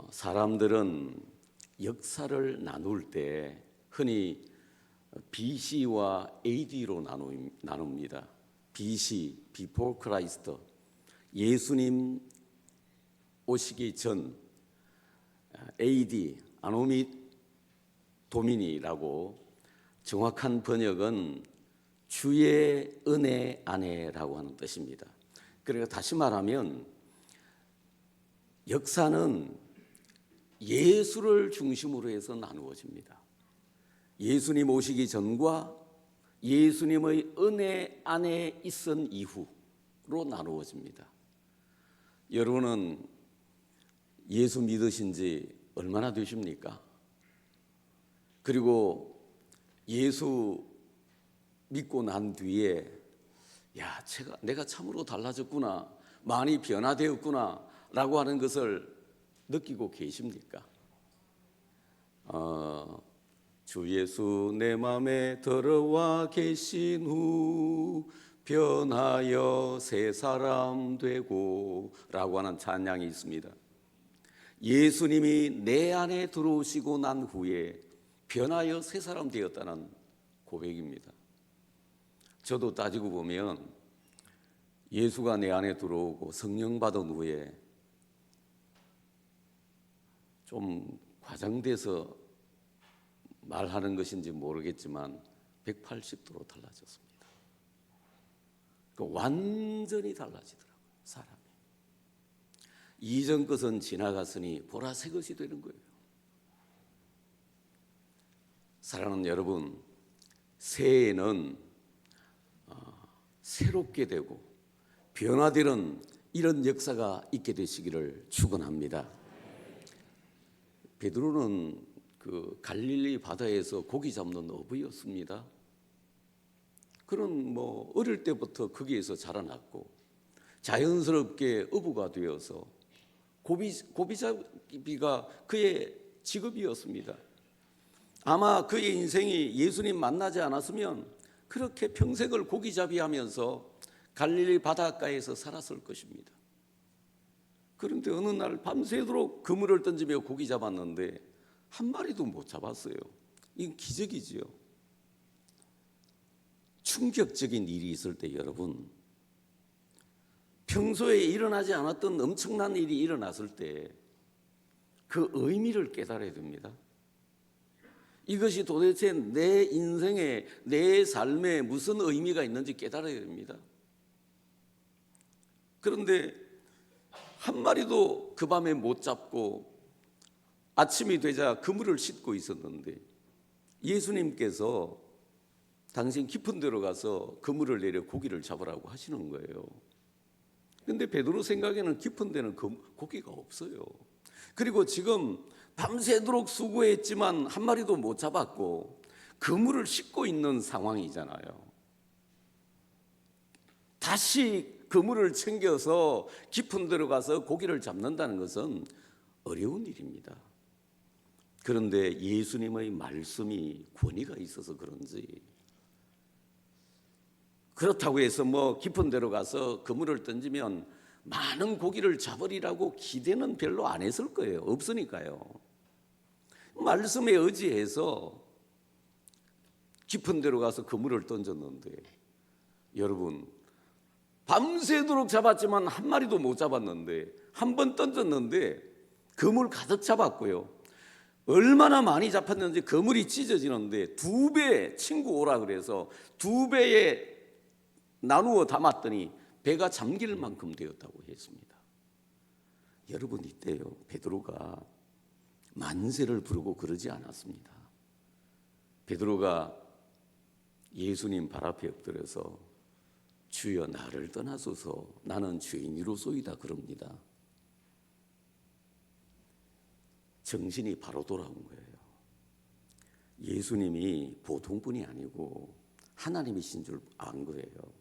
사람들은 역사를 나눌 때 흔히 BC와 AD로 나눕니다. BC, Before Christ, 예수님 오시기 전, AD, 아노미 도미니라고, 정확한 번역은 주의 은혜 안에라고 하는 뜻입니다. 그러니까 다시 말하면 역사는 예수를 중심으로 해서 나누어집니다. 예수님 오시기 전과 예수님의 은혜 안에 있은 이후로 나누어집니다. 여러분은 예수 믿으신 지 얼마나 되십니까? 그리고 예수 믿고 난 뒤에 내가 참으로 달라졌구나, 많이 변화되었구나 라고 하는 것을 느끼고 계십니까? 주 예수 내 맘에 들어와 계신 후 변하여 새 사람 되고 라고 하는 찬양이 있습니다. 예수님이 내 안에 들어오시고 난 후에 변하여 새 사람 되었다는 고백입니다. 저도 따지고 보면 예수가 내 안에 들어오고 성령 받은 후에 좀 과장돼서 말하는 것인지 모르겠지만 180도로 달라졌습니다. 완전히 달라지더라고요, 사람이. 이전 것은 지나갔으니 보라 새 것이 되는 거예요. 사랑하는 여러분, 새해에는 새롭게 되고 변화되는 이런 역사가 있게 되시기를 축원합니다. 베드로는 그 갈릴리 바다에서 고기 잡는 어부였습니다. 그는 어릴 때부터 거기에서 자라났고 자연스럽게 어부가 되어서 고기잡기가 그의 직업이었습니다. 아마 그의 인생이 예수님 만나지 않았으면 그렇게 평생을 고기잡이하면서 갈릴리 바닷가에서 살았을 것입니다. 그런데 어느 날 밤새도록 그물을 던지며 고기 잡았는데 한 마리도 못 잡았어요. 이건 기적이지요. 충격적인 일이 있을 때 여러분, 평소에 일어나지 않았던 엄청난 일이 일어났을 때 그 의미를 깨달아야 됩니다. 이것이 도대체 내 인생에, 내 삶에 무슨 의미가 있는지 깨달아야 됩니다. 그런데 한 마리도 그 밤에 못 잡고 아침이 되자 그물을 싣고 있었는데 예수님께서 당신 깊은 데로 가서 그물을 내려 고기를 잡으라고 하시는 거예요. 그런데 베드로 생각에는 깊은 데는 고기가 없어요. 그리고 지금 밤새도록 수고했지만 한 마리도 못 잡았고 그물을 싣고 있는 상황이잖아요. 다시 그물을 챙겨서 깊은 데로 가서 고기를 잡는다는 것은 어려운 일입니다. 그런데 예수님의 말씀이 권위가 있어서 그런지, 그렇다고 해서 깊은 데로 가서 그물을 던지면 많은 고기를 잡으리라고 기대는 별로 안 했을 거예요. 없으니까요. 말씀에 의지해서 깊은 데로 가서 그물을 던졌는데, 여러분, 밤새도록 잡았지만 한 마리도 못 잡았는데 한 번 던졌는데 그물 가득 잡았고요. 얼마나 많이 잡았는지 그물이 찢어지는데 2배 친구 오라 그래서 2배에 나누어 담았더니 배가 잠길 만큼 되었다고 했습니다. 여러분, 이때요 베드로가 만세를 부르고 그러지 않았습니다. 베드로가 예수님 발 앞에 엎드려서 주여 나를 떠나소서 나는 죄인이로소이다 그럽니다. 정신이 바로 돌아온 거예요. 예수님이 보통 분이 아니고 하나님이신 줄 안 거예요.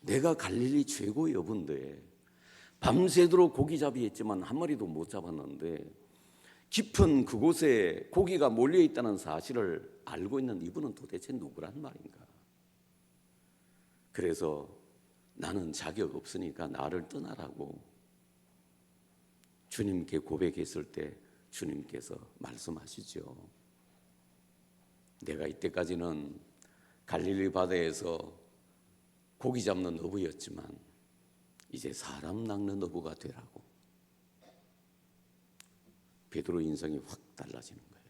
내가 갈릴리 최고의 어부인데 밤새도록 고기잡이 했지만 한 마리도 못 잡았는데 깊은 그곳에 고기가 몰려있다는 사실을 알고 있는 이분은 도대체 누구란 말인가? 그래서 나는 자격 없으니까 나를 떠나라고 주님께 고백했을 때 주님께서 말씀하시죠. 내가 이때까지는 갈릴리 바다에서 고기 잡는 어부였지만 이제 사람 낚는 어부가 되라고. 베드로 인생이 확 달라지는 거예요.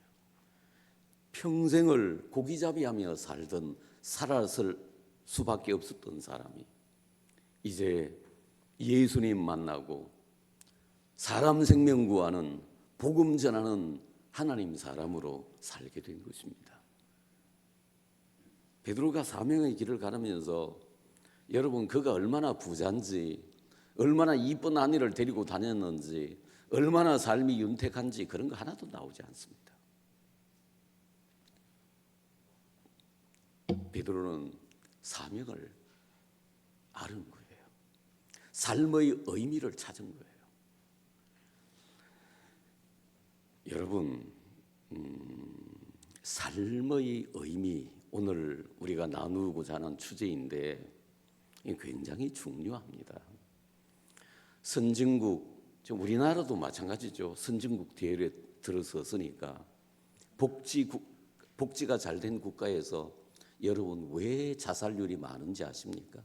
평생을 고기잡이하며 살았을 수밖에 없었던 사람이 이제 예수님 만나고 사람 생명 구하는 복음 전하는 하나님 사람으로 살게 된 것입니다. 베드로가 사명의 길을 가르면서 여러분 그가 얼마나 부자인지, 얼마나 이쁜 아내를 데리고 다녔는지, 얼마나 삶이 윤택한지 그런 거 하나도 나오지 않습니다. 베드로는 사명을 아는 거예요. 삶의 의미를 찾은 거예요. 여러분, 삶의 의미, 오늘 우리가 나누고자 하는 주제인데 굉장히 중요합니다. 선진국, 우리나라도 마찬가지죠. 선진국 대열에 들어섰으니까 복지가 잘 된 국가에서 여러분 왜 자살률이 많은지 아십니까?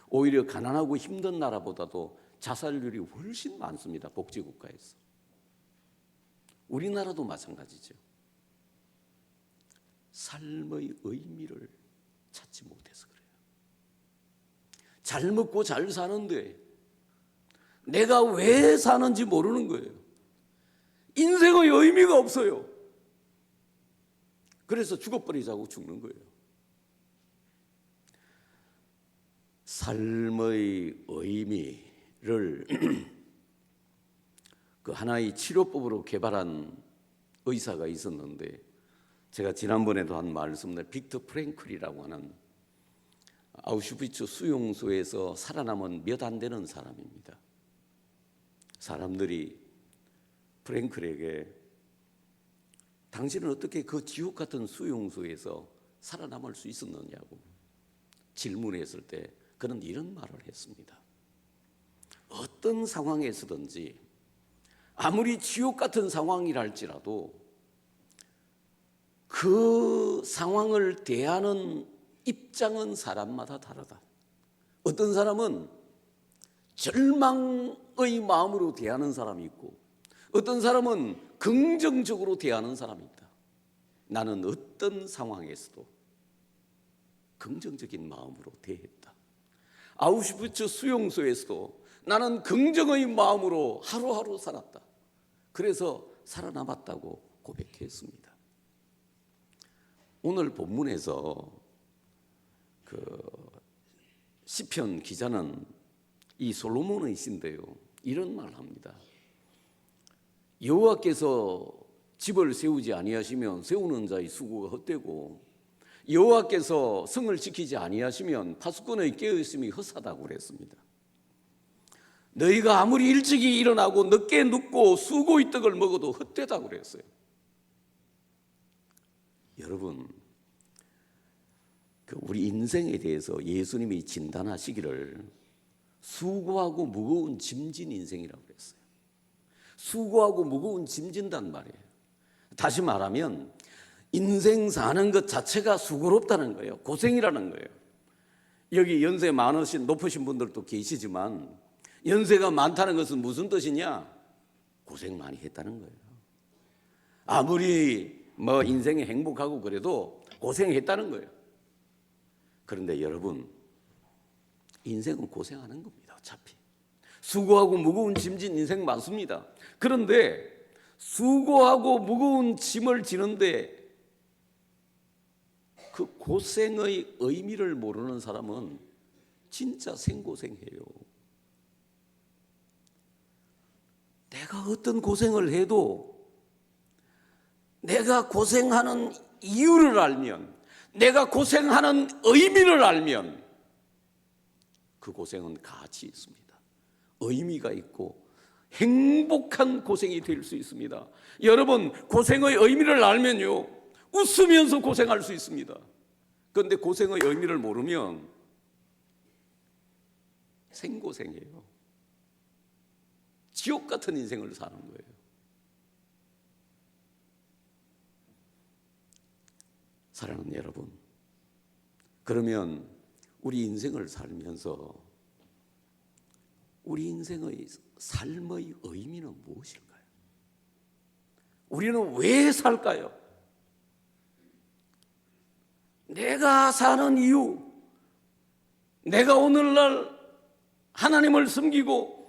오히려 가난하고 힘든 나라보다도 자살률이 훨씬 많습니다. 복지국가에서. 우리나라도 마찬가지죠. 삶의 의미를 찾지 못해서 그래요. 잘 먹고 잘 사는데 내가 왜 사는지 모르는 거예요. 인생의 의미가 없어요. 그래서 죽어버리자고 죽는 거예요. 삶의 의미를 그 하나의 치료법으로 개발한 의사가 있었는데 제가 지난번에도 한 말씀을 빅터 프랭클이라고 하는 아우슈비츠 수용소에서 살아남은 몇 안 되는 사람입니다. 사람들이 프랭클에게 당신은 어떻게 그 지옥 같은 수용소에서 살아남을 수 있었느냐고 질문했을 때 그는 이런 말을 했습니다. 어떤 상황에서든지 아무리 지옥 같은 상황이랄지라도 그 상황을 대하는 입장은 사람마다 다르다. 어떤 사람은 절망의 마음으로 대하는 사람이 있고 어떤 사람은 긍정적으로 대하는 사람이 있다. 나는 어떤 상황에서도 긍정적인 마음으로 대했다. 아우슈비츠 수용소에서도 나는 긍정의 마음으로 하루하루 살았다. 그래서 살아남았다고 고백했습니다. 오늘 본문에서 그 시편 기자는 이 솔로몬의 시인데요, 이런 말을 합니다. 여호와께서 집을 세우지 아니하시면 세우는 자의 수고가 헛되고 여호와께서 성을 지키지 아니하시면 파수꾼의 깨어있음이 헛하다고 그랬습니다. 너희가 아무리 일찍이 일어나고 늦게 눕고 수고의 떡을 먹어도 헛되다고 그랬어요. 여러분, 우리 인생에 대해서 예수님이 진단하시기를 수고하고 무거운 짐진 인생이라고 그랬어요. 수고하고 무거운 짐진단 말이에요. 다시 말하면 인생 사는 것 자체가 수고롭다는 거예요. 고생이라는 거예요. 여기 연세 많으신 높으신 분들도 계시지만 연세가 많다는 것은 무슨 뜻이냐? 고생 많이 했다는 거예요. 아무리 인생이 행복하고 그래도 고생했다는 거예요. 그런데 여러분, 인생은 고생하는 겁니다. 어차피 수고하고 무거운 짐진 인생 많습니다. 그런데 수고하고 무거운 짐을 지는데 그 고생의 의미를 모르는 사람은 진짜 생고생해요. 내가 어떤 고생을 해도 내가 고생하는 이유를 알면, 내가 고생하는 의미를 알면 그 고생은 가치 있습니다. 의미가 있고 행복한 고생이 될 수 있습니다. 여러분, 고생의 의미를 알면요, 웃으면서 고생할 수 있습니다. 그런데 고생의 의미를 모르면 생고생이에요. 지옥 같은 인생을 사는 거예요. 사랑하는 여러분, 그러면 우리 인생을 살면서 우리 인생의 삶의 의미는 무엇일까요? 우리는 왜 살까요? 내가 사는 이유, 내가 오늘날 하나님을 섬기고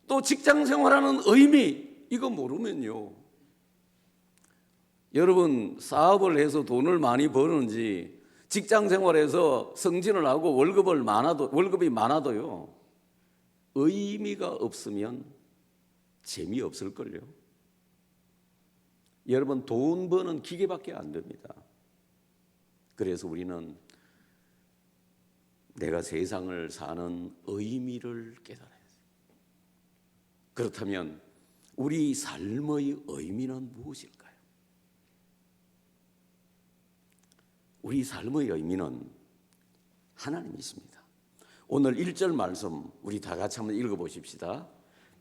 또 직장 생활하는 의미, 이거 모르면요, 여러분 사업을 해서 돈을 많이 버는지 직장 생활에서 승진을 하고 월급이 많아도요, 의미가 없으면 재미없을걸요. 여러분, 돈 버는 기계밖에 안 됩니다. 그래서 우리는 내가 세상을 사는 의미를 깨달아야 돼요. 그렇다면 우리 삶의 의미는 무엇일까요? 우리 삶의 의미는 하나님이십니다. 오늘 1절 말씀 우리 다 같이 한번 읽어보십시다.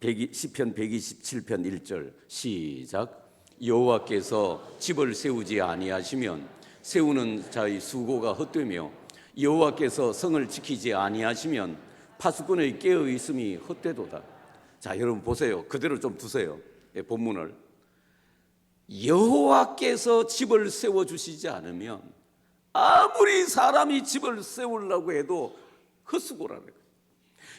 시편 127편 1절 시작. 여호와께서 집을 세우지 아니하시면 세우는 자의 수고가 헛되며 여호와께서 성을 지키지 아니하시면 파수꾼의 깨어 있음이 헛되도다. 자, 여러분 보세요. 그대로 좀 두세요. 본문을. 여호와께서 집을 세워주시지 않으면 아무리 사람이 집을 세우려고 해도 헛수고라는 거예요.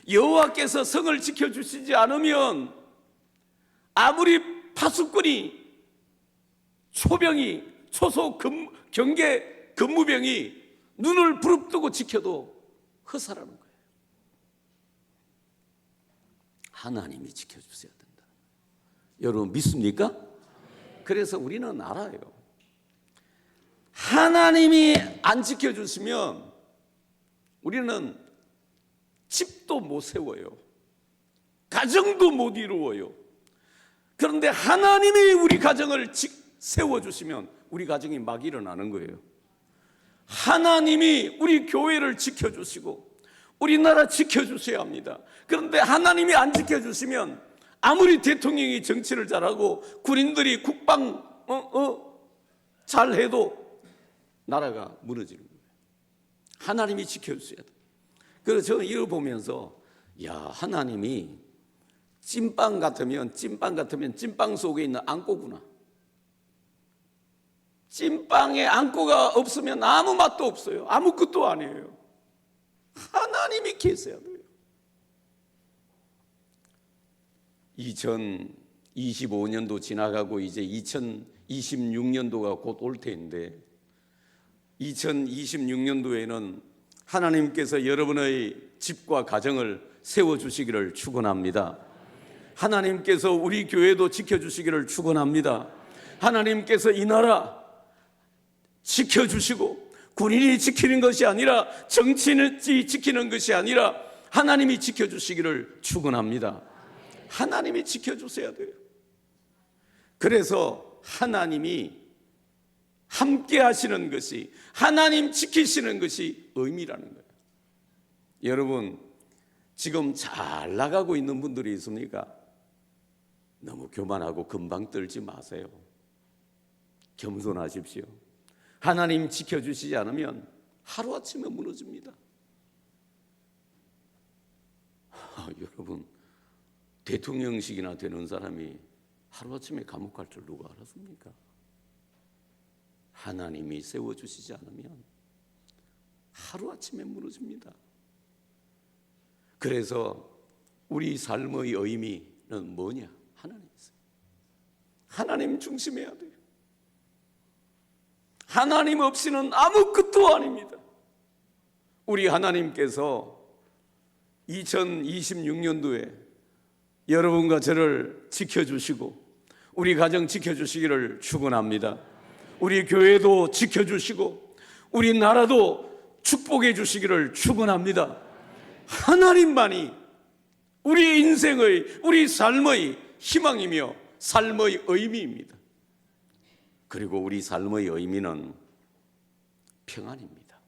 여호와께서 성을 지켜주시지 않으면 아무리 파수꾼이, 초병이, 초소 경계 근무병이 눈을 부릅뜨고 지켜도 헛사라는 거예요. 하나님이 지켜주셔야 된다. 여러분 믿습니까? 그래서 우리는 알아요. 하나님이 안 지켜주시면 우리는 집도 못 세워요. 가정도 못 이루어요. 그런데 하나님이 우리 가정을 세워주시면 우리 가정이 막 일어나는 거예요. 하나님이 우리 교회를 지켜주시고 우리나라 지켜주셔야 합니다. 그런데 하나님이 안 지켜주시면 아무리 대통령이 정치를 잘하고 군인들이 국방 잘해도 나라가 무너지는 거예요. 하나님이 지켜주셔야 돼요. 그래서 저는 이걸 보면서 하나님이 찐빵 같으면 찐빵 속에 있는 앙꼬구나. 찐빵에 앙꼬가 없으면 아무 맛도 없어요. 아무것도 아니에요. 하나님이 계셔야 돼요. 2025년도 지나가고 이제 2026년도가 곧 올 텐데 2026년도에는 하나님께서 여러분의 집과 가정을 세워주시기를 축원합니다. 하나님께서 우리 교회도 지켜주시기를 축원합니다. 하나님께서 이 나라 지켜주시고 군인이 지키는 것이 아니라 정치인이 지키는 것이 아니라 하나님이 지켜주시기를 축원합니다. 하나님이 지켜주셔야 돼요. 그래서 하나님이 함께 하시는 것이, 하나님 지키시는 것이 의미라는 거예요. 여러분 지금 잘 나가고 있는 분들이 있습니까? 너무 교만하고 금방 떨지 마세요. 겸손하십시오. 하나님 지켜주시지 않으면 하루아침에 무너집니다. 여러분 대통령직이나 되는 사람이 하루아침에 감옥 갈 줄 누가 알았습니까? 하나님이 세워주시지 않으면 하루아침에 무너집니다. 그래서 우리 삶의 의미는 뭐냐? 하나님이세요. 하나님 중심해야 돼요. 하나님 없이는 아무것도 아닙니다. 우리 하나님께서 2026년도에 여러분과 저를 지켜주시고 우리 가정 지켜주시기를 축원합니다. 우리 교회도 지켜주시고 우리 나라도 축복해 주시기를 축원합니다. 하나님만이 우리 인생의, 우리 삶의 희망이며 삶의 의미입니다. 그리고 우리 삶의 의미는 평안입니다.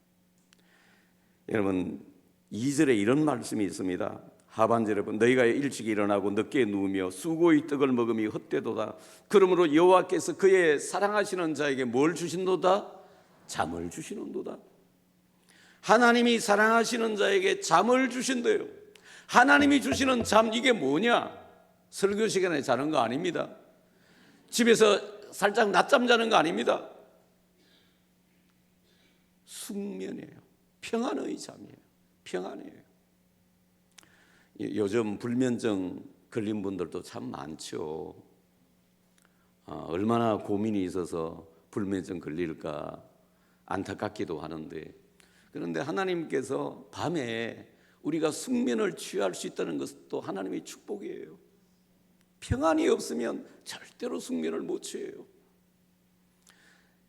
여러분 2절에 이런 말씀이 있습니다. 하반절에 보면 너희가 일찍 일어나고 늦게 누우며 수고의 떡을 먹음이 헛되도다. 그러므로 여호와께서 그의 사랑하시는 자에게 뭘 주신도다? 잠을 주시는도다. 하나님이 사랑하시는 자에게 잠을 주신대요. 하나님이 주시는 잠, 이게 뭐냐? 설교 시간에 자는 거 아닙니다. 집에서 살짝 낮잠 자는 거 아닙니다. 숙면이에요. 평안의 잠이에요. 평안이에요. 요즘 불면증 걸린 분들도 참 많죠. 얼마나 고민이 있어서 불면증 걸릴까 안타깝기도 하는데, 그런데 하나님께서 밤에 우리가 숙면을 취할 수 있다는 것도 하나님의 축복이에요. 평안이 없으면 절대로 숙면을 못 취해요.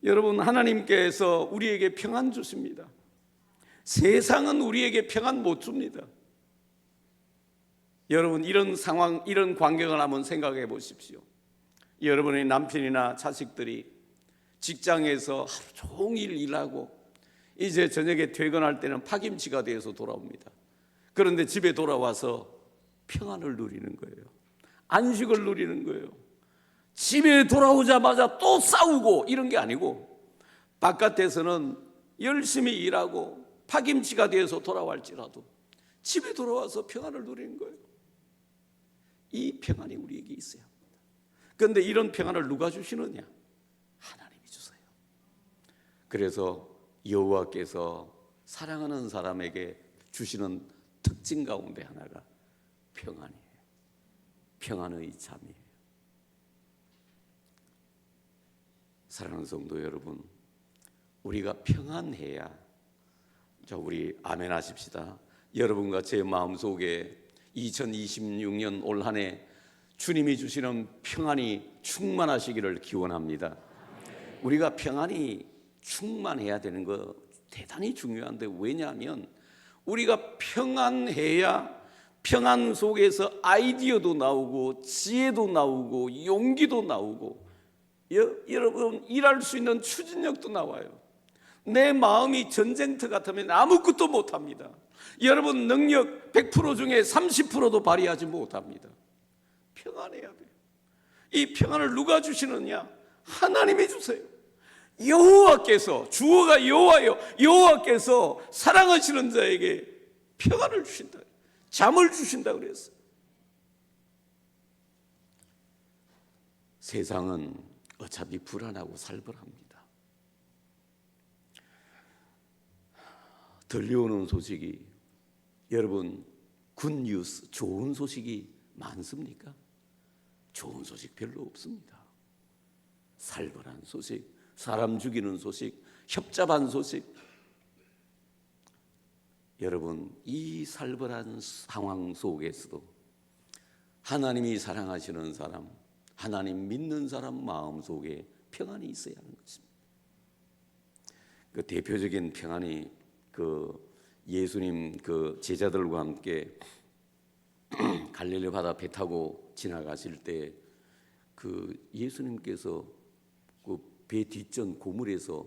여러분, 하나님께서 우리에게 평안 주십니다. 세상은 우리에게 평안 못 줍니다. 여러분, 이런 상황, 이런 광경을 한번 생각해 보십시오. 여러분의 남편이나 자식들이 직장에서 하루 종일 일하고 이제 저녁에 퇴근할 때는 파김치가 되어서 돌아옵니다. 그런데 집에 돌아와서 평안을 누리는 거예요. 안식을 누리는 거예요. 집에 돌아오자마자 또 싸우고 이런 게 아니고, 바깥에서는 열심히 일하고 파김치가 되어서 돌아갈지라도 집에 돌아와서 평안을 누리는 거예요. 이 평안이 우리에게 있어야 합니다. 그런데 이런 평안을 누가 주시느냐? 하나님이 주세요. 그래서 여호와께서 사랑하는 사람에게 주시는 특징 가운데 하나가 평안이에요. 평안의 잠이에요. 사랑하는 성도 여러분, 우리가 평안해야, 자, 우리 아멘 하십시다. 여러분과 제 마음속에 2026년 올 한 해 주님이 주시는 평안이 충만하시기를 기원합니다. 우리가 평안이 충만해야 되는 거 대단히 중요한데, 왜냐하면 우리가 평안해야 평안 속에서 아이디어도 나오고 지혜도 나오고 용기도 나오고, 여러분, 일할 수 있는 추진력도 나와요. 내 마음이 전쟁터 같으면 아무것도 못합니다. 여러분, 능력 100% 중에 30%도 발휘하지 못합니다. 평안해야 돼요. 이 평안을 누가 주시느냐? 하나님이 주세요. 여호와께서, 주어가 여호와요, 여호와께서 사랑하시는 자에게 평안을 주신다, 잠을 주신다 그랬어요. 세상은 어차피 불안하고 살벌합니다. 들려오는 소식이, 여러분, 굿뉴스, 좋은 소식이 많습니까? 좋은 소식 별로 없습니다. 살벌한 소식, 사람 죽이는 소식, 협잡한 소식. 여러분, 이 살벌한 상황 속에서도 하나님이 사랑하시는 사람, 하나님 믿는 사람 마음 속에 평안이 있어야 하는 것입니다. 그 대표적인 평안이 예수님 제자들과 함께 갈릴리 바다 배 타고 지나가실 때 예수님께서 배 뒷전 고물에서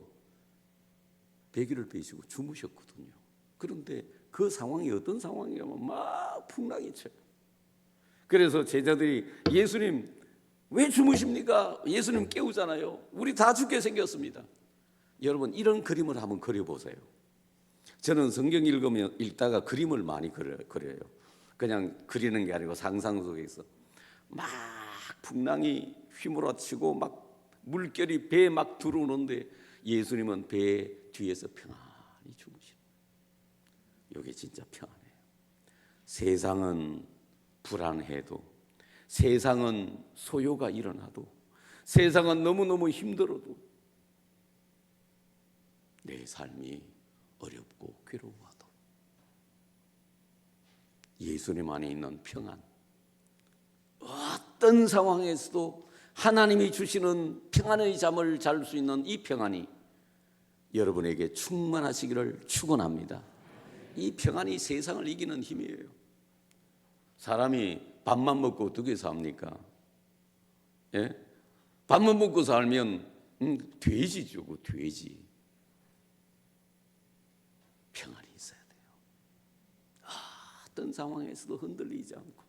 배기를 베시고 주무셨거든요. 그런데 그 상황이 어떤 상황이냐면 막 풍랑이 쳐요. 그래서 제자들이 예수님 왜 주무십니까? 예수님 깨우잖아요. 우리 다 죽게 생겼습니다. 여러분, 이런 그림을 한번 그려보세요. 저는 성경 읽다가 그림을 많이 그려요. 그냥 그리는 게 아니고 상상 속에서 막 풍랑이 휘몰아치고 막 물결이 배에 막 들어오는데 예수님은 배 뒤에서 평안히 주무시는 거예요. 이게 진짜 평안해요. 세상은 불안해도, 세상은 소요가 일어나도, 세상은 너무너무 힘들어도, 내 삶이 어렵고 괴로워도 예수님 안에 있는 평안, 어떤 상황에서도 하나님이 주시는 평안의 잠을 잘 수 있는 이 평안이 여러분에게 충만하시기를 축원합니다. 이 평안이 세상을 이기는 힘이에요. 사람이 밥만 먹고 어떻게 삽니까? 예? 밥만 먹고 살면 돼지죠, 그 돼지. 평안이 있어야 돼요. 어떤 상황에서도 흔들리지 않고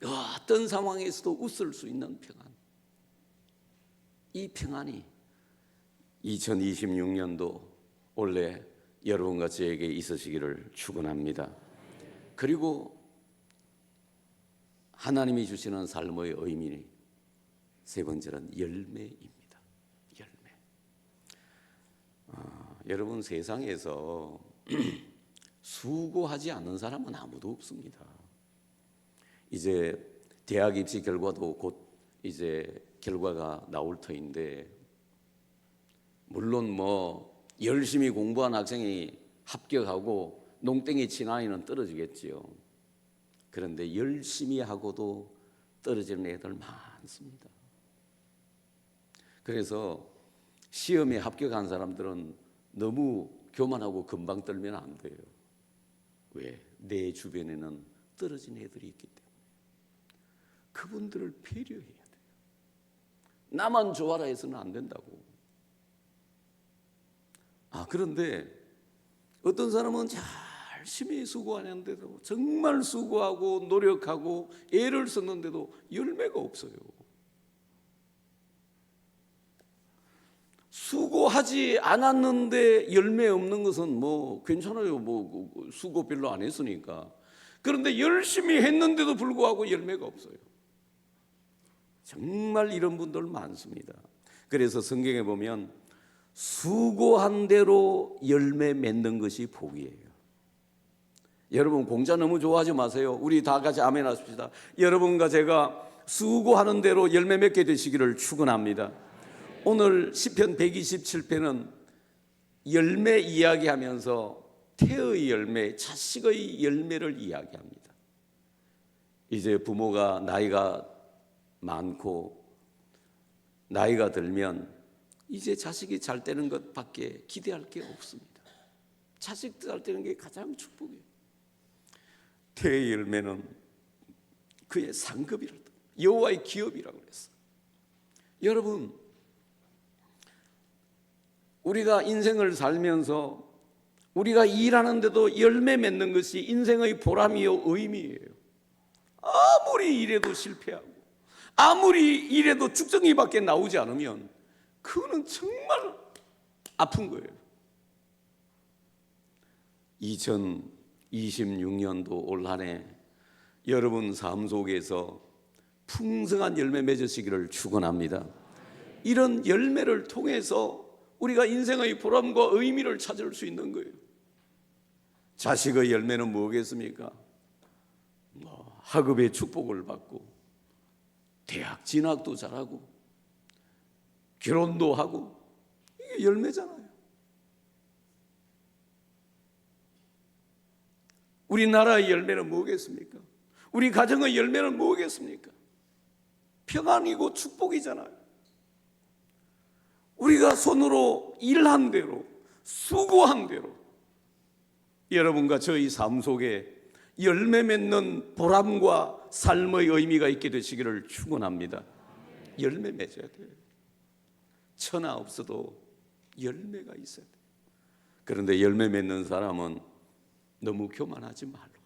어떤 상황에서도 웃을 수 있는 평안. 이 평안이 2026년도 올해 여러분과 저에게 있으시기를 축원합니다. 그리고 하나님이 주시는 삶의 의미, 세 번째는 열매입니다. 열매. 여러분, 세상에서 수고하지 않는 사람은 아무도 없습니다. 이제 대학 입시 결과도 곧 이제 결과가 나올 터인데, 물론 뭐 열심히 공부한 학생이 합격하고 농땡이 친 아이는 떨어지겠지요. 그런데 열심히 하고도 떨어지는 애들 많습니다. 그래서 시험에 합격한 사람들은 너무 교만하고 금방 떨면 안 돼요. 왜? 내 주변에는 떨어진 애들이 있기 때문에. 그분들을 배려해야 돼요. 나만 좋아라 해서는 안 된다고. 그런데 어떤 사람은 열심히 수고하는데도, 정말 수고하고 노력하고 애를 썼는데도 열매가 없어요. 수고하지 않았는데 열매 없는 것은 뭐 괜찮아요. 뭐 수고 별로 안 했으니까. 그런데 열심히 했는데도 불구하고 열매가 없어요. 정말 이런 분들 많습니다. 그래서 성경에 보면 수고한 대로 열매 맺는 것이 복이에요. 여러분, 공짜 너무 좋아하지 마세요. 우리 다 같이 아멘 하십시다. 여러분과 제가 수고하는 대로 열매 맺게 되시기를 축원합니다. 오늘 시편 127편은 열매 이야기하면서 태의 열매, 자식의 열매를 이야기합니다. 이제 부모가 나이가 많고 나이가 들면 이제 자식이 잘 되는 것밖에 기대할 게 없습니다. 자식 잘 되는 게 가장 축복이에요. 태의 열매는 그의 상급이라고, 여호와의 기업이라고 그랬어요. 여러분, 우리가 인생을 살면서 우리가 일하는데도 열매 맺는 것이 인생의 보람이요 의미예요. 아무리 일해도 실패하고 아무리 일해도 쭉정이밖에 나오지 않으면 그거는 정말 아픈 거예요. 2026년도 올 한 해 여러분 삶 속에서 풍성한 열매 맺으시기를 축원합니다. 이런 열매를 통해서 우리가 인생의 보람과 의미를 찾을 수 있는 거예요. 자식의 열매는 뭐겠습니까? 학업의 축복을 받고 대학 진학도 잘하고 결혼도 하고, 이게 열매잖아요. 우리나라의 열매는 뭐겠습니까? 우리 가정의 열매는 뭐겠습니까? 평안이고 축복이잖아요. 우리가 손으로 일한 대로, 수고한 대로 여러분과 저희 삶 속에 열매 맺는 보람과 삶의 의미가 있게 되시기를 축원합니다. 열매 맺어야 돼요. 천하 없어도 열매가 있어야 돼요. 그런데 열매 맺는 사람은 너무 교만하지 말고,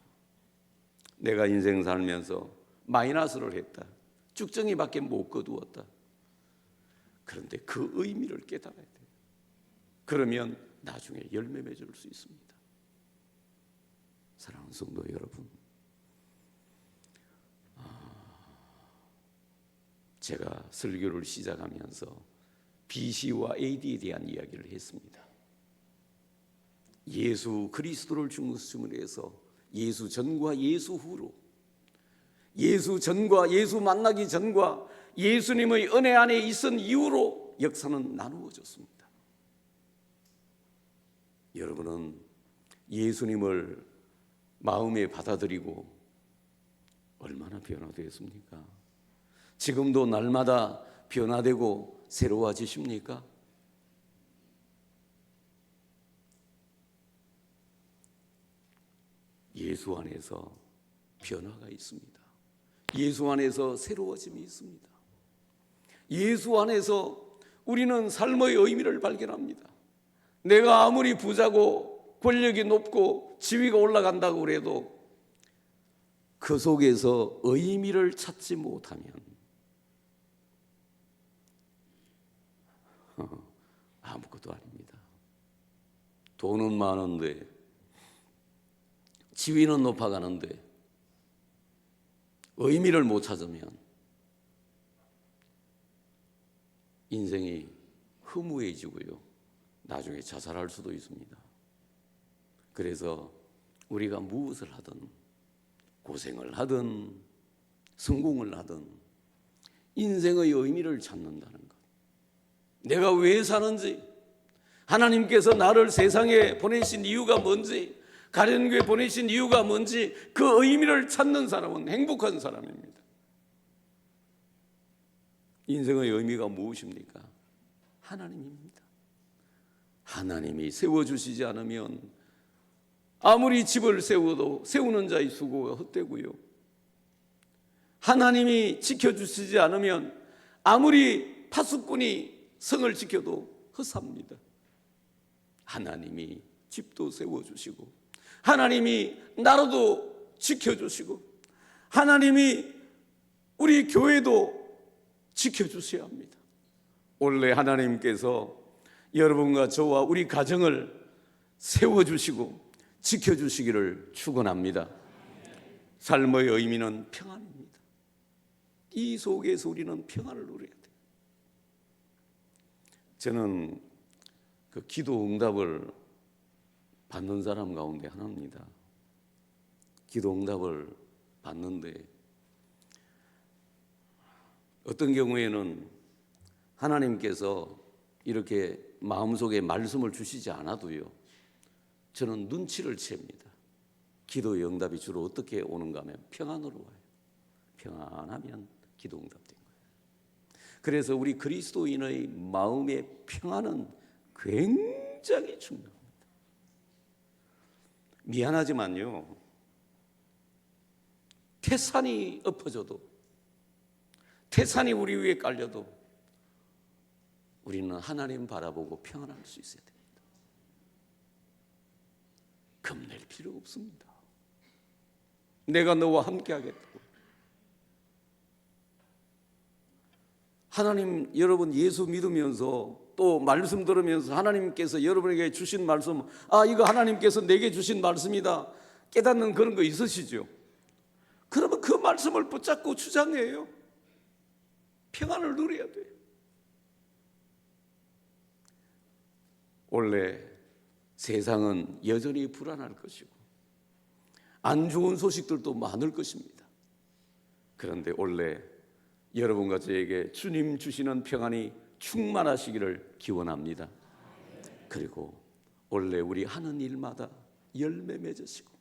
내가 인생 살면서 마이너스를 했다, 쭉정이밖에 못 거두었다, 그런데 그 의미를 깨달아야 돼요. 그러면 나중에 열매 맺을 수 있습니다. 사랑하는 성도 여러분, 제가 설교를 시작하면서 BC와 AD에 대한 이야기를 했습니다. 예수 그리스도를 중심으로 해서 예수 전과 예수 후로, 예수 전과 예수 만나기 전과 예수님의 은혜 안에 있은 이후로 역사는 나누어졌습니다. 여러분은 예수님을 마음에 받아들이고 얼마나 변화되었습니까? 지금도 날마다 변화되고 새로워지십니까? 예수 안에서 변화가 있습니다. 예수 안에서 새로워짐이 있습니다. 예수 안에서 우리는 삶의 의미를 발견합니다. 내가 아무리 부자고 권력이 높고 지위가 올라간다고 그래도 그 속에서 의미를 찾지 못하면 아무것도 아닙니다. 돈은 많은데, 지위는 높아가는데 의미를 못 찾으면 인생이 허무해지고요, 나중에 자살할 수도 있습니다. 그래서 우리가 무엇을 하든, 고생을 하든 성공을 하든 인생의 의미를 찾는다는 것, 내가 왜 사는지, 하나님께서 나를 세상에 보내신 이유가 뭔지, 가련교에 보내신 이유가 뭔지, 그 의미를 찾는 사람은 행복한 사람입니다. 인생의 의미가 무엇입니까? 하나님입니다. 하나님이 세워주시지 않으면 아무리 집을 세워도 세우는 자의 수고가 헛되고요, 하나님이 지켜주시지 않으면 아무리 파수꾼이 성을 지켜도 헛삽니다. 하나님이 집도 세워주시고, 하나님이 나라도 지켜주시고, 하나님이 우리 교회도 지켜주셔야 합니다. 원래 하나님께서 여러분과 저와 우리 가정을 세워주시고 지켜주시기를 축원합니다. 삶의 의미는 평안입니다. 이 속에서 우리는 평안을 누려야 돼요. 저는 그 기도 응답을 받는 사람 가운데 하나입니다. 기도 응답을 받는데 어떤 경우에는 하나님께서 이렇게 마음속에 말씀을 주시지 않아도요, 저는 눈치를 챕니다. 기도의 응답이 주로 어떻게 오는가 하면 평안으로 와요. 평안하면 기도 응답된 거예요. 그래서 우리 그리스도인의 마음의 평안은 굉장히 중요합니다. 미안하지만요, 태산이 엎어져도, 태산이 우리 위에 깔려도 우리는 하나님 바라보고 평안할 수 있어야 됩니다. 겁낼 필요 없습니다. 내가 너와 함께 하겠다고. 하나님, 여러분 예수 믿으면서 또 말씀 들으면서 하나님께서 여러분에게 주신 말씀, 이거 하나님께서 내게 주신 말씀이다 깨닫는 그런 거 있으시죠? 그러면 그 말씀을 붙잡고 주장해요. 평안을 누려야 돼요. 원래 세상은 여전히 불안할 것이고 안 좋은 소식들도 많을 것입니다. 그런데 원래 여러분과 저에게 주님 주시는 평안이 충만하시기를 기원합니다. 그리고 원래 우리 하는 일마다 열매 맺으시고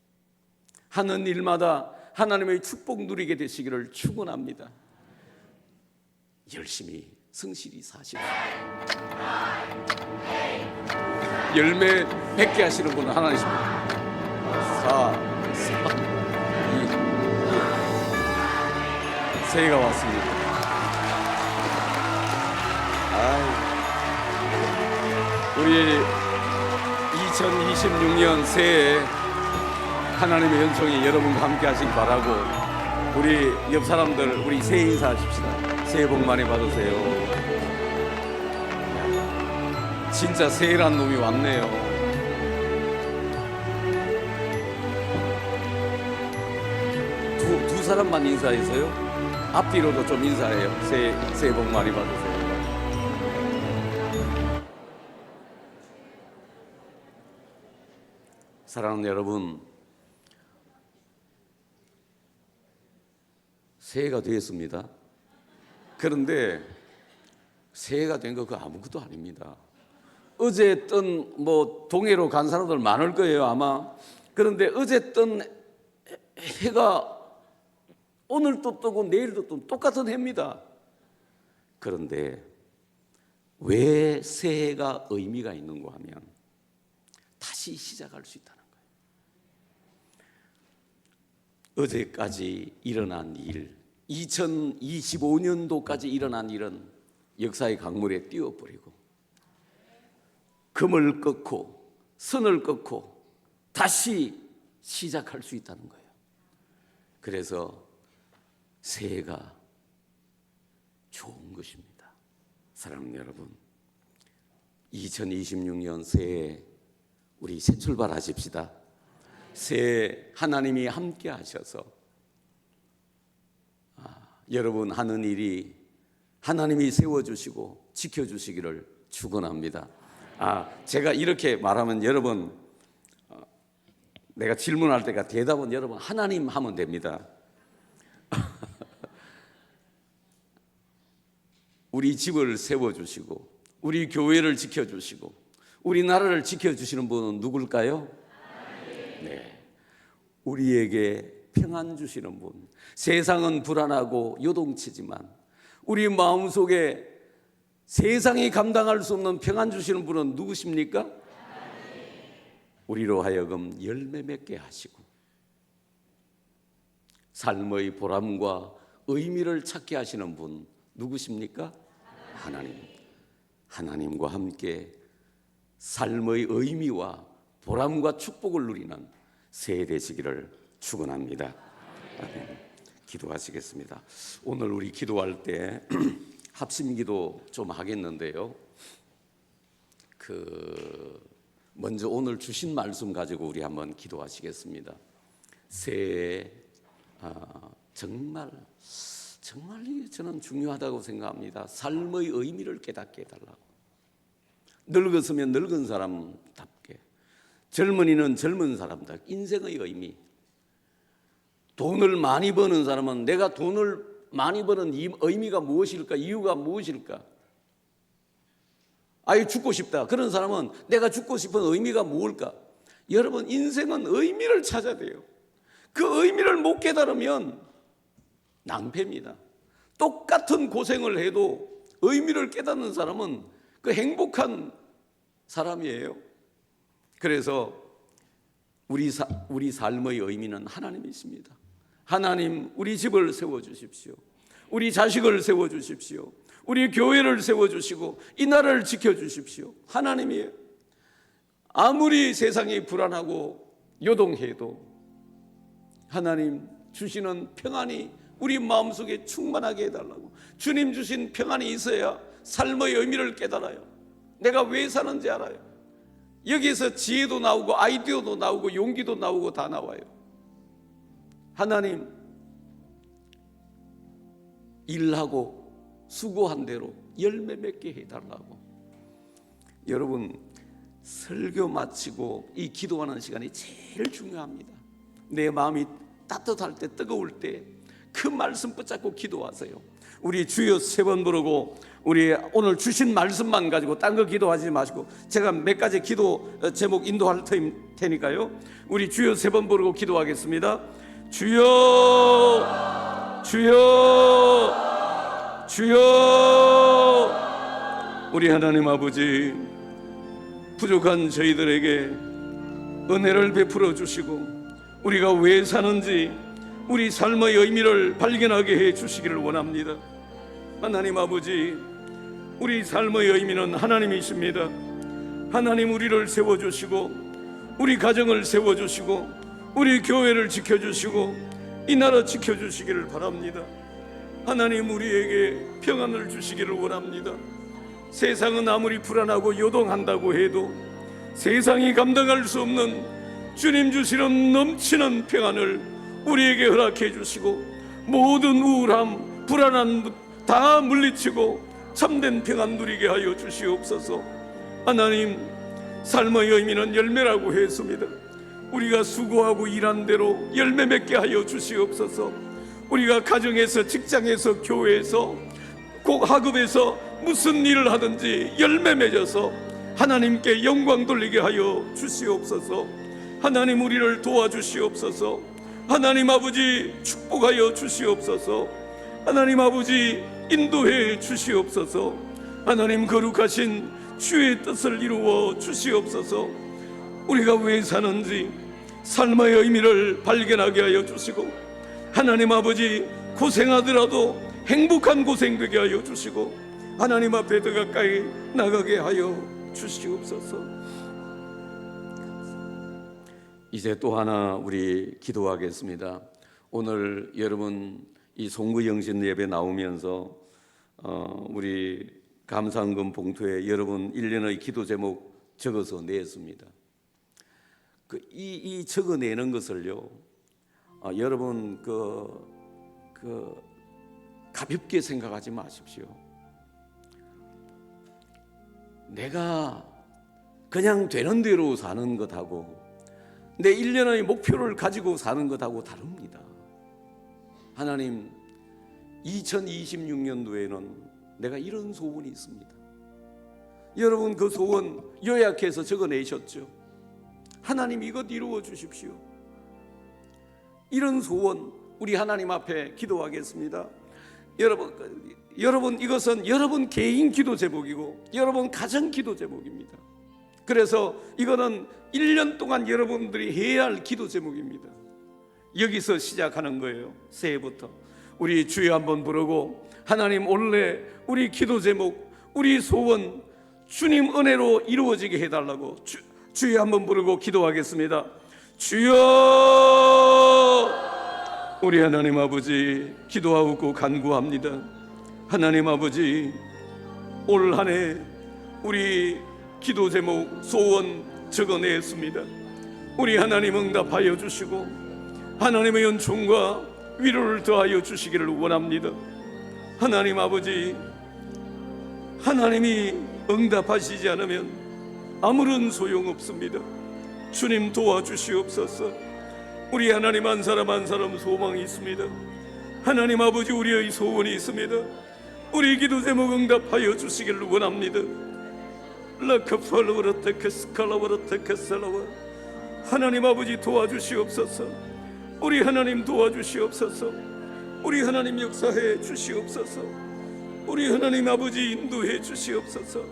하는 일마다 하나님의 축복 누리게 되시기를 축원합니다. 열심히 성실히 사십시오. 열매 맺게 하시는 분은 하나님입니다. 4, 3, 2, 새해가 왔습니다. 우리 2026년 새해 하나님의 연총이 여러분과 함께 하시기 바라고, 우리 옆 사람들 우리 새해 인사하십시다. 새해 복 많이 받으세요. 진짜 새해란 놈이 왔네요. 두 사람만 인사해서요. 앞뒤로도 좀 인사해요. 새해 복 많이 받으세요. 사랑하는 여러분, 새해가 되었습니다. 그런데 새해가 된 거 그거 아무것도 아닙니다. 어제 뜬 동해로 간 사람들 많을 거예요 아마. 그런데 어제 뜬 해가 오늘 또 뜨고 내일도 또 똑같은 해입니다. 그런데 왜 새해가 의미가 있는가 하면 다시 시작할 수 있다는 거예요. 어제까지 일어난 일, 2025년도까지 일어난 일은 역사의 강물에 띄워버리고 금을 꺾고 선을 꺾고 다시 시작할 수 있다는 거예요. 그래서 새해가 좋은 것입니다. 사랑하는 여러분, 2026년 새해 우리 새 출발하십시다. 새해 하나님이 함께 하셔서 여러분 하는 일이 하나님이 세워주시고 지켜주시기를 축원합니다. 제가 이렇게 말하면 여러분, 내가 질문할 때가 대답은 여러분 하나님 하면 됩니다. 우리 집을 세워주시고 우리 교회를 지켜주시고 우리나라를 지켜주시는 분은 누굴까요? 네, 우리에게 평안 주시는 분. 세상은 불안하고 요동치지만 우리 마음속에 세상이 감당할 수 없는 평안 주시는 분은 누구십니까? 우리로 하여금 열매 맺게 하시고 삶의 보람과 의미를 찾게 하시는 분 누구십니까? 하나님. 하나님과 함께 삶의 의미와 보람과 축복을 누리는 새해 되시기를 축원합니다. 기도하시겠습니다. 오늘 우리 기도할 때 합심기도 좀 하겠는데요. 먼저 오늘 주신 말씀 가지고 우리 한번 기도하시겠습니다. 새해 정말 저는 중요하다고 생각합니다. 삶의 의미를 깨닫게 해달라고. 늙었으면 늙은 사람답게, 젊은이는 젊은 사람답게 인생의 의미. 돈을 많이 버는 사람은 내가 돈을 많이 버는 의미가 무엇일까? 이유가 무엇일까? 죽고 싶다. 그런 사람은 내가 죽고 싶은 의미가 무엇일까? 여러분, 인생은 의미를 찾아야 돼요. 그 의미를 못 깨달으면 낭패입니다. 똑같은 고생을 해도 의미를 깨닫는 사람은 그 행복한 사람이에요. 그래서 우리 삶의 의미는 하나님이십니다. 하나님, 우리 집을 세워주십시오. 우리 자식을 세워주십시오. 우리 교회를 세워주시고 이 나라를 지켜주십시오. 하나님이에요. 아무리 세상이 불안하고 요동해도 하나님 주시는 평안이 우리 마음속에 충만하게 해달라고. 주님 주신 평안이 있어야 삶의 의미를 깨달아요. 내가 왜 사는지 알아요. 여기에서 지혜도 나오고 아이디어도 나오고 용기도 나오고 다 나와요. 하나님, 일하고 수고한 대로 열매 맺게 해달라고. 여러분, 설교 마치고 이 기도하는 시간이 제일 중요합니다. 내 마음이 따뜻할 때, 뜨거울 때 그 말씀 붙잡고 기도하세요. 우리 주여 3번 부르고 우리 오늘 주신 말씀만 가지고 딴 거 기도하지 마시고 제가 몇 가지 기도 제목 인도할 테니까요. 우리 주여 3번 부르고 기도하겠습니다. 주여, 주여, 주여. 우리 하나님 아버지, 부족한 저희들에게 은혜를 베풀어 주시고 우리가 왜 사는지 우리 삶의 의미를 발견하게 해 주시기를 원합니다. 하나님 아버지, 우리 삶의 의미는 하나님이십니다. 하나님, 우리를 세워주시고 우리 가정을 세워주시고 우리 교회를 지켜주시고 이 나라 지켜주시기를 바랍니다. 하나님, 우리에게 평안을 주시기를 원합니다. 세상은 아무리 불안하고 요동한다고 해도 세상이 감당할 수 없는 주님 주시는 넘치는 평안을 우리에게 허락해 주시고 모든 우울함, 불안함 다 물리치고 참된 평안 누리게 하여 주시옵소서. 하나님, 삶의 의미는 열매라고 했습니다. 우리가 수고하고 일한 대로 열매 맺게 하여 주시옵소서. 우리가 가정에서, 직장에서, 교회에서, 꼭 학업에서 무슨 일을 하든지 열매 맺어서 하나님께 영광 돌리게 하여 주시옵소서. 하나님, 우리를 도와주시옵소서. 하나님 아버지, 축복하여 주시옵소서. 하나님 아버지, 인도해 주시옵소서. 하나님, 거룩하신 주의 뜻을 이루어 주시옵소서. 우리가 왜 사는지 삶의 의미를 발견하게 하여 주시고 하나님 아버지, 고생하더라도 행복한 고생 되게 하여 주시고 하나님 앞에 더 가까이 나가게 하여 주시옵소서. 이제 또 하나 우리 기도하겠습니다. 오늘 여러분 이 송구영신 예배 나오면서 우리 감사헌금 봉투에 여러분 1년의 기도 제목 적어서 냈습니다. 이 적어내는 것을요, 여러분 가볍게 생각하지 마십시오. 내가 그냥 되는 대로 사는 것하고 내 1년의 목표를 가지고 사는 것하고 다릅니다. 하나님, 2026년도에는 내가 이런 소원이 있습니다. 여러분 그 소원 요약해서 적어내셨죠? 하나님 이것 이루어 주십시오. 이런 소원 우리 하나님 앞에 기도하겠습니다. 여러분 이것은 여러분 개인 기도 제목이고 여러분 가정 기도 제목입니다. 그래서 이거는 1년 동안 여러분들이 해야 할 기도 제목입니다. 여기서 시작하는 거예요. 새해부터 우리 주여 한번 부르고, 하나님 원래 우리 기도 제목, 우리 소원 주님 은혜로 이루어지게 해달라고 주여 한번 부르고 기도하겠습니다. 주여, 우리 하나님 아버지 기도하고 간구합니다. 하나님 아버지, 올 한 해 우리 기도 제목 소원 적어냈습니다. 우리 하나님 응답하여 주시고 하나님의 은총과 위로를 더하여 주시기를 원합니다. 하나님 아버지, 하나님이 응답하시지 않으면 아무런 소용없습니다. 주님 도와주시옵소서. 우리 하나님 한 사람 한 사람 소망이 있습니다. 하나님 아버지, 우리의 소원이 있습니다. 우리 기도 제목 응답하여 주시기를 원합니다. 하나님 아버지 도와주시옵소서. 우리 하나님 도와주시옵소서. 우리 하나님 역사해 주시옵소서. 우리 하나님 아버지 인도해 주시옵소서.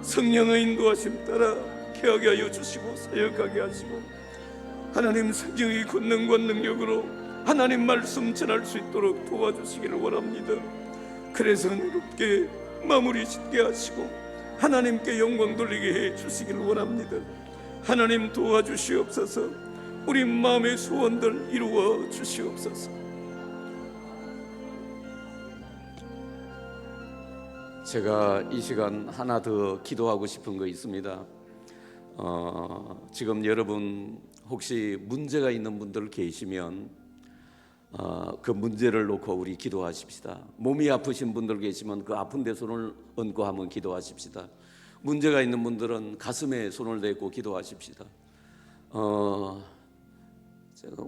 성령의 인도하심 따라 개하게 하여 주시고 사역하게 하시고 하나님 성령의 권능과 능력으로 하나님 말씀 전할 수 있도록 도와주시기를 원합니다. 그래서 은혜롭게 마무리 짓게 하시고 하나님께 영광 돌리게 해 주시기를 원합니다. 하나님 도와주시옵소서. 우리 마음의 소원들 이루어 주시옵소서. 제가 이 시간 하나 더 기도하고 싶은 거 있습니다. 지금 여러분 혹시 문제가 있는 분들 계시면 그 문제를 놓고 우리 기도하십시다. 몸이 아프신 분들 계시면 그 아픈 데 손을 얹고 한번 기도하십시다. 문제가 있는 분들은 가슴에 손을 대고 기도하십시다.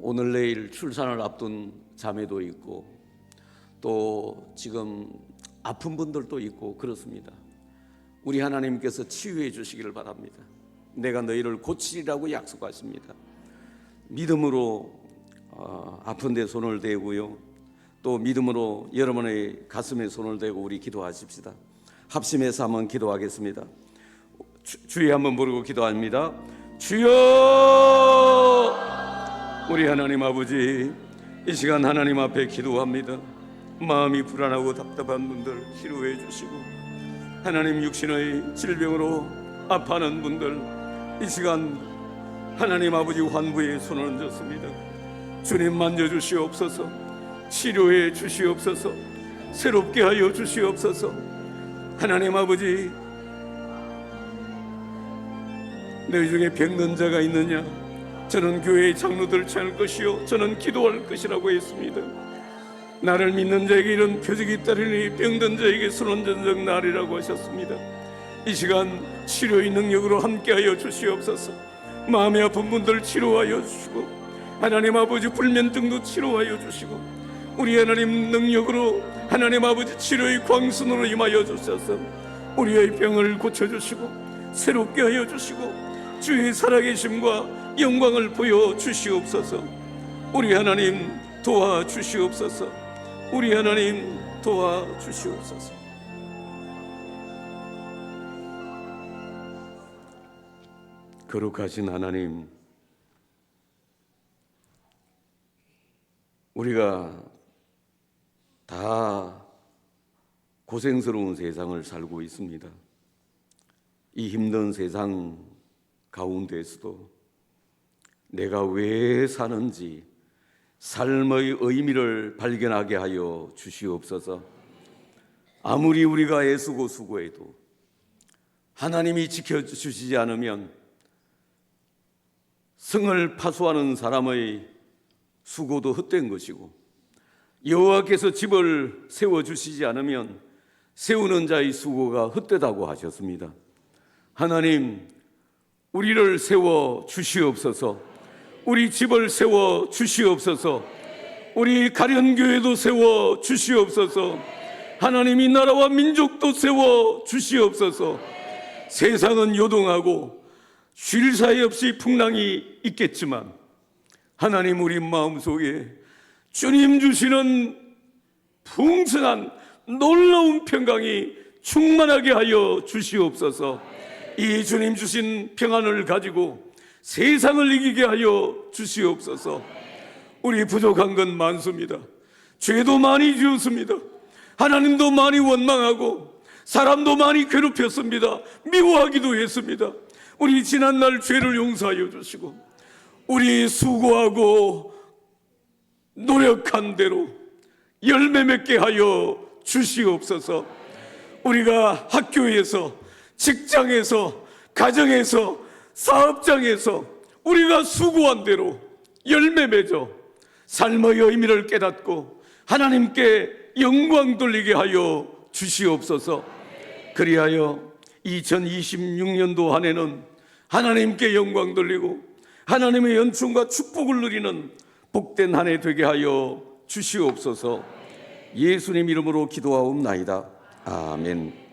오늘 내일 출산을 앞둔 자매도 있고 또 지금 아픈 분들도 있고 그렇습니다. 우리 하나님께서 치유해 주시기를 바랍니다. 내가 너희를 고치리라고 약속하십니다. 믿음으로 아픈 데 손을 대고요, 또 믿음으로 여러분의 가슴에 손을 대고 우리 기도하십시다. 합심해서 한번 기도하겠습니다. 주여 한번 부르고 기도합니다. 주여, 우리 하나님 아버지, 이 시간 하나님 앞에 기도합니다. 마음이 불안하고 답답한 분들 치료해 주시고 하나님 육신의 질병으로 아파하는 분들 이 시간 하나님 아버지 환부에 손을 얹었습니다. 주님 만져주시옵소서. 치료해 주시옵소서. 새롭게 하여 주시옵소서. 하나님 아버지, 너희 중에 병든 자가 있느냐? 저는 교회의 장로들 찾을 것이요 저는 기도할 것이라고 했습니다. 나를 믿는 자에게 이런 표적이 따르니 병든 자에게 손 얹은 적 날이라고 하셨습니다. 이 시간 치료의 능력으로 함께하여 주시옵소서. 마음이 아픈 분들 치료하여 주시고 하나님 아버지 불면증도 치료하여 주시고 우리 하나님 능력으로 하나님 아버지 치료의 광선으로 임하여 주셔서 우리의 병을 고쳐주시고 새롭게 하여 주시고 주의 살아계심과 영광을 보여주시옵소서. 우리 하나님 도와주시옵소서. 우리 하나님 도와주시옵소서. 거룩하신 하나님, 우리가 다 고생스러운 세상을 살고 있습니다. 이 힘든 세상 가운데에서도 내가 왜 사는지 삶의 의미를 발견하게 하여 주시옵소서. 아무리 우리가 애쓰고 수고해도 하나님이 지켜주시지 않으면 성을 파수하는 사람의 수고도 헛된 것이고, 여호와께서 집을 세워주시지 않으면 세우는 자의 수고가 헛되다고 하셨습니다. 하나님, 우리를 세워 주시옵소서. 우리 집을 세워 주시옵소서. 우리 가련교회도 세워 주시옵소서. 하나님, 이 나라와 민족도 세워 주시옵소서. 세상은 요동하고 쉴 사이 없이 풍랑이 있겠지만 하나님, 우리 마음속에 주님 주시는 풍성한 놀라운 평강이 충만하게 하여 주시옵소서. 이 주님 주신 평안을 가지고 세상을 이기게 하여 주시옵소서. 우리 부족한 건 많습니다. 죄도 많이 지었습니다. 하나님도 많이 원망하고 사람도 많이 괴롭혔습니다. 미워하기도 했습니다. 우리 지난날 죄를 용서하여 주시고 우리 수고하고 노력한 대로 열매 맺게 하여 주시옵소서. 우리가 학교에서, 직장에서, 가정에서, 사업장에서 우리가 수고한 대로 열매 맺어 삶의 의미를 깨닫고 하나님께 영광 돌리게 하여 주시옵소서. 그리하여 2026년도 한 해는 하나님께 영광 돌리고 하나님의 연충과 축복을 누리는 복된 한 해 되게 하여 주시옵소서. 예수님 이름으로 기도하옵나이다. 아멘.